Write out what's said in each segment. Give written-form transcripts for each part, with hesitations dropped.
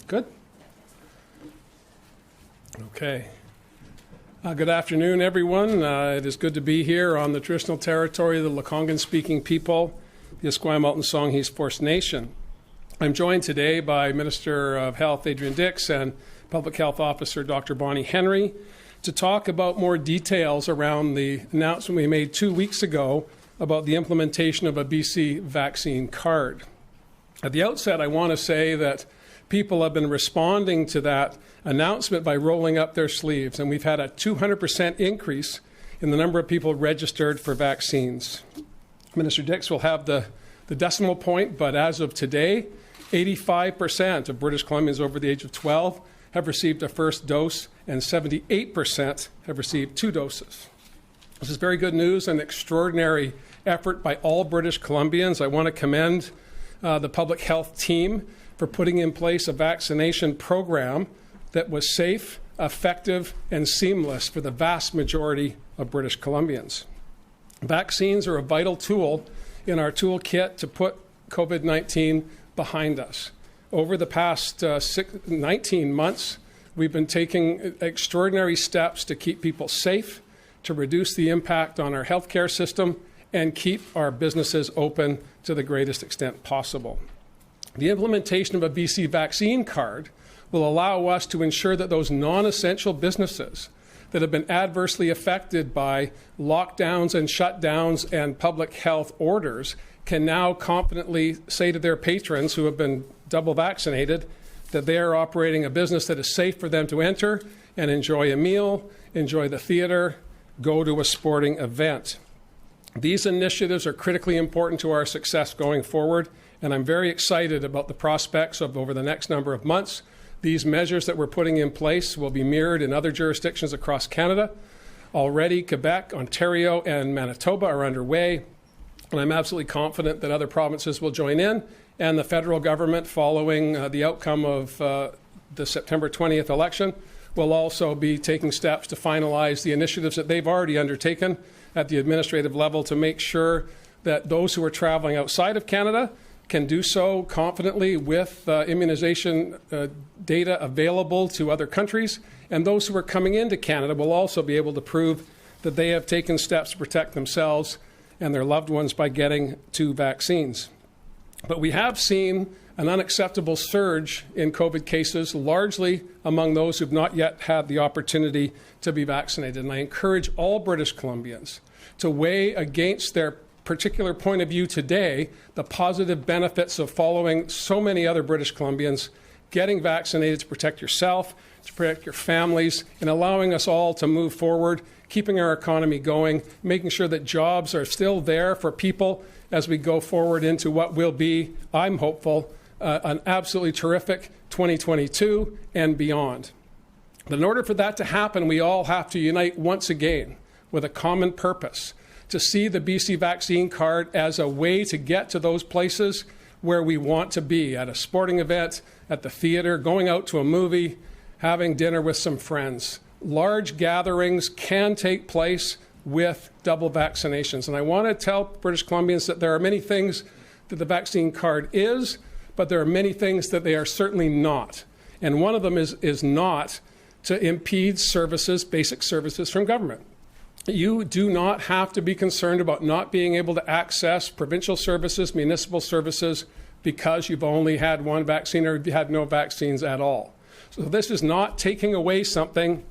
Good? Okay. Good afternoon, everyone. It is good to be here on the traditional territory of the Lekwungen-speaking people, the Esquimalt and Songhees First Nation. I'm joined today by Minister of Health Adrian Dix and Public Health Officer Dr. Bonnie Henry to talk about more details around the announcement we made 2 weeks ago about the implementation of a BC vaccine card. At the outset, I want to say that people have been responding to that announcement by rolling up their sleeves, and we've had a 200% increase in the number of people registered for vaccines. Minister Dix will have the decimal point, but as of today, 85% of British Columbians over the age of 12 have received a first dose, and 78% have received 2 doses. This is very good news and extraordinary effort by all British Columbians. I want to commend the public health team for putting in place a vaccination program that was safe, effective, and seamless for the vast majority of British Columbians. Vaccines are a vital tool in our toolkit to put COVID-19 behind us. Over the past 19 months, we've been taking extraordinary steps to keep people safe, to reduce the impact on our healthcare system, and keep our businesses open to the greatest extent possible. The implementation of a BC vaccine card will allow us to ensure that those non-essential businesses that have been adversely affected by lockdowns and shutdowns and public health orders can now confidently say to their patrons who have been double vaccinated that they are operating a business that is safe for them to enter and enjoy a meal, enjoy the theater, go to a sporting event. These initiatives are critically important to our success going forward, and I'm very excited about the prospects of over the next number of months. These measures that we're putting in place will be mirrored in other jurisdictions across Canada. Already, Quebec, Ontario, and Manitoba are underway, and I'm absolutely confident that other provinces will join in, and the federal government, following the outcome of the September 20th election, will also be taking steps to finalize the initiatives that they've already undertaken at the administrative level to make sure that those who are traveling outside of Canada can do so confidently with immunization data available to other countries, and those who are coming into Canada will also be able to prove that they have taken steps to protect themselves and their loved ones by getting 2 vaccines. But we have seen an unacceptable surge in COVID cases, largely among those who have not yet had the opportunity to be vaccinated. And I encourage all British Columbians to weigh against their particular point of view today the positive benefits of following so many other British Columbians getting vaccinated to protect yourself, to protect your families, and allowing us all to move forward, keeping our economy going, making sure that jobs are still there for people as we go forward into what will be, I'm hopeful, an absolutely terrific 2022 and beyond. But in order for that to happen, we all have to unite once again with a common purpose, to see the BC vaccine card as a way to get to those places where we want to be, at a sporting event, at the theater, going out to a movie, having dinner with some friends. Large gatherings can take place with double vaccinations. And I want to tell British Columbians that there are many things that the vaccine card is, but there are many things that they are certainly not. And one of them is not to impede services, basic services from government. You do not have to be concerned about not being able to access provincial services, municipal services, because you've only had 1 vaccine or had no vaccines at all. So this is not taking away something.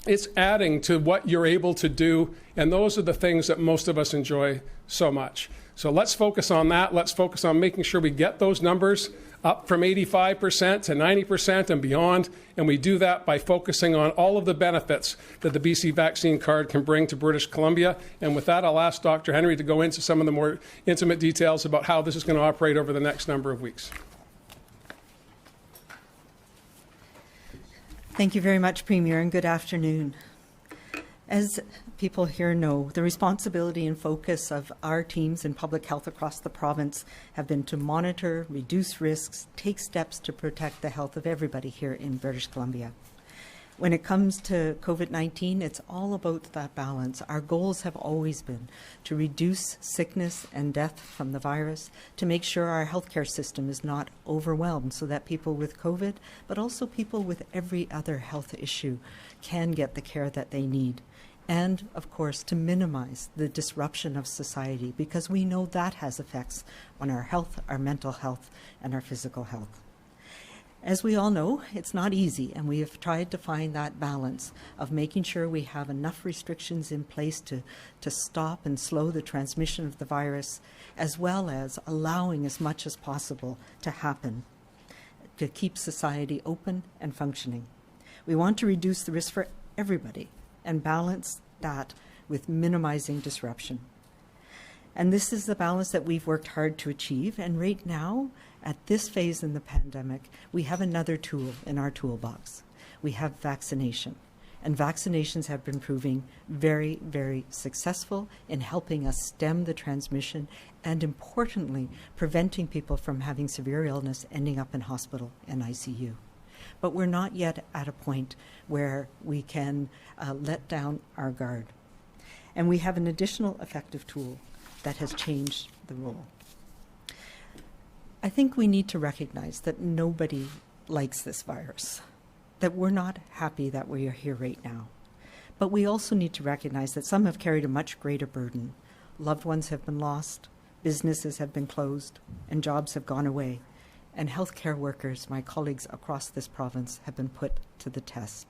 It's adding to what you're able to do, and those are the things that most of us enjoy so much. So let's focus on that. Let's focus on making sure we get those numbers up from 85% to 90% and beyond, and we do that by focusing on all of the benefits that the BC vaccine card can bring to British Columbia. And with that, I'll ask Dr. Henry to go into some of the more intimate details about how this is going to operate over the next number of weeks. Thank you very much, Premier, and good afternoon. As people here know, the responsibility and focus of our teams in public health across the province have been to monitor, reduce risks, take steps to protect the health of everybody here in British Columbia. When it comes to COVID-19, it's all about that balance. Our goals have always been to reduce sickness and death from the virus, to make sure our healthcare system is not overwhelmed so that people with COVID, but also people with every other health issue, can get the care that they need. And, of course, to minimize the disruption of society, because we know that has effects on our health, our mental health, and our physical health. As we all know, it's not easy, and we have tried to find that balance of making sure we have enough restrictions in place to stop and slow the transmission of the virus, as well as allowing as much as possible to happen to keep society open and functioning. We want to reduce the risk for everybody and balance that with minimizing disruption. And this is the balance that we've worked hard to achieve. And right now, at this phase in the pandemic, we have another tool in our toolbox. We have vaccination. And vaccinations have been proving very, very successful in helping us stem the transmission and, importantly, preventing people from having severe illness ending up in hospital and ICU. But we're not yet at a point where we can let down our guard. And we have an additional effective tool that has changed the role. I think we need to recognize that nobody likes this virus, that we're not happy that we are here right now. But we also need to recognize that some have carried a much greater burden. Loved ones have been lost, businesses have been closed, and jobs have gone away. And healthcare workers, my colleagues across this province, have been put to the test.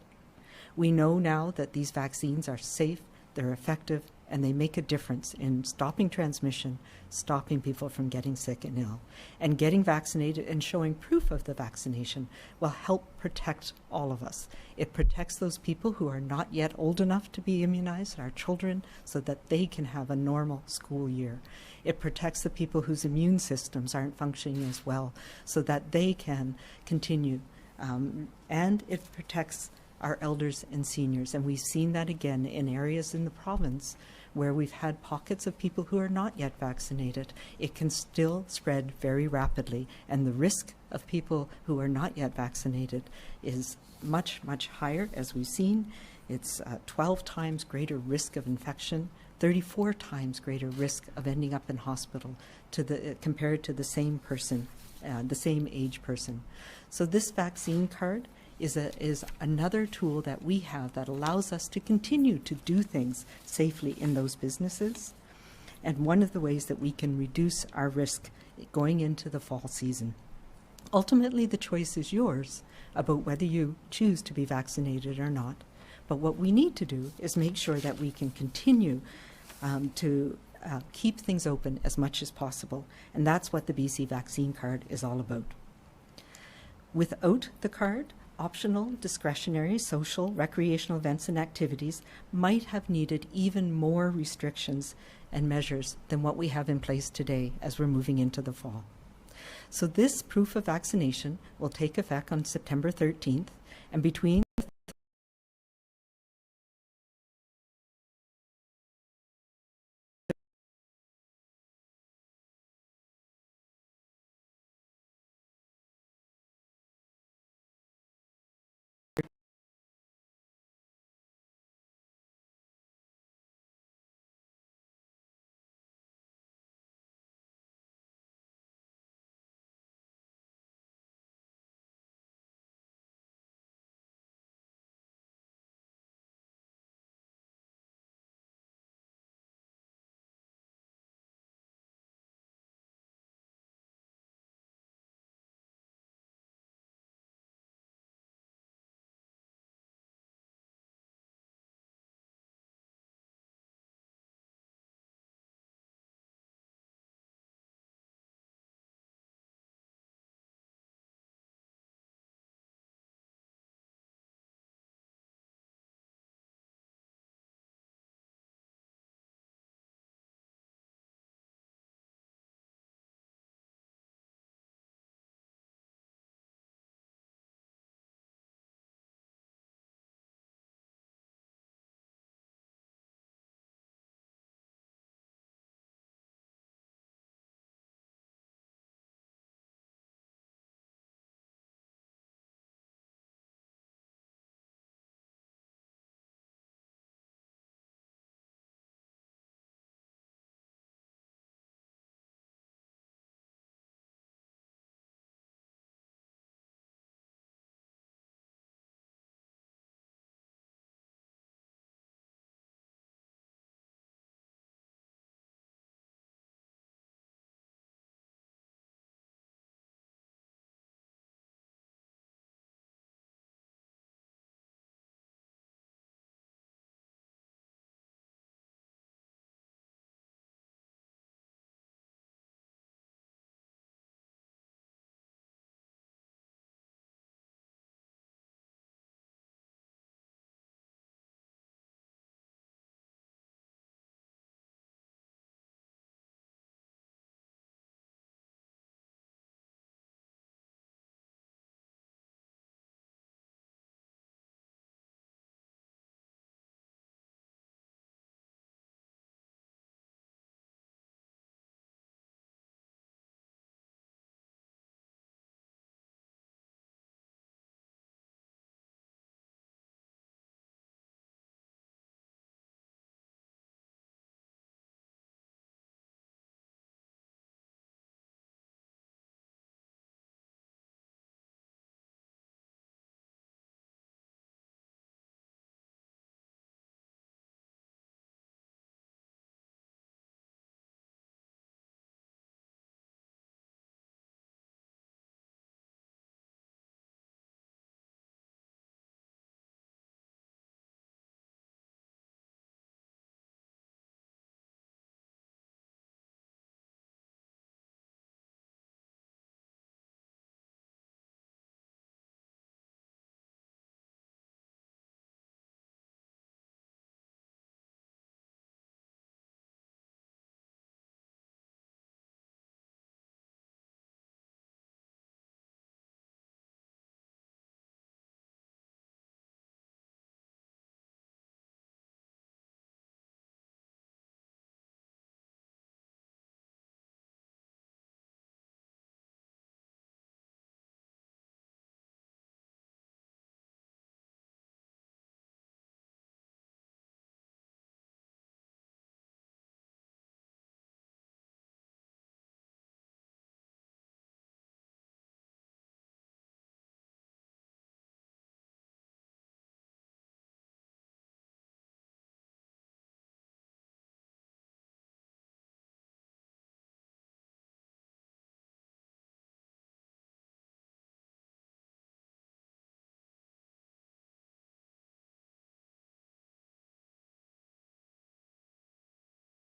We know now that these vaccines are safe, they're effective, and they make a difference in stopping transmission, stopping people from getting sick and ill. And getting vaccinated and showing proof of the vaccination will help protect all of us. It protects those people who are not yet old enough to be immunized, our children, so that they can have a normal school year. It protects the people whose immune systems aren't functioning as well, so that they can continue. And it protects our elders and seniors. And we've seen that again in areas in the province where we've had pockets of people who are not yet vaccinated. It can still spread very rapidly, and the risk of people who are not yet vaccinated is much, much higher, as we've seen. It's 12 times greater risk of infection, 34 times greater risk of ending up in hospital compared to the same person, the same age person. So this vaccine card is another tool that we have that allows us to continue to do things safely in those businesses, and one of the ways that we can reduce our risk going into the fall season. Ultimately, the choice is yours about whether you choose to be vaccinated or not, but what we need to do is make sure that we can continue to keep things open as much as possible, and that's what the BC Vaccine Card is all about. Without the card, optional, discretionary, social, recreational events and activities might have needed even more restrictions and measures than what we have in place today as we're moving into the fall. So this proof of vaccination will take effect on September 13th, and between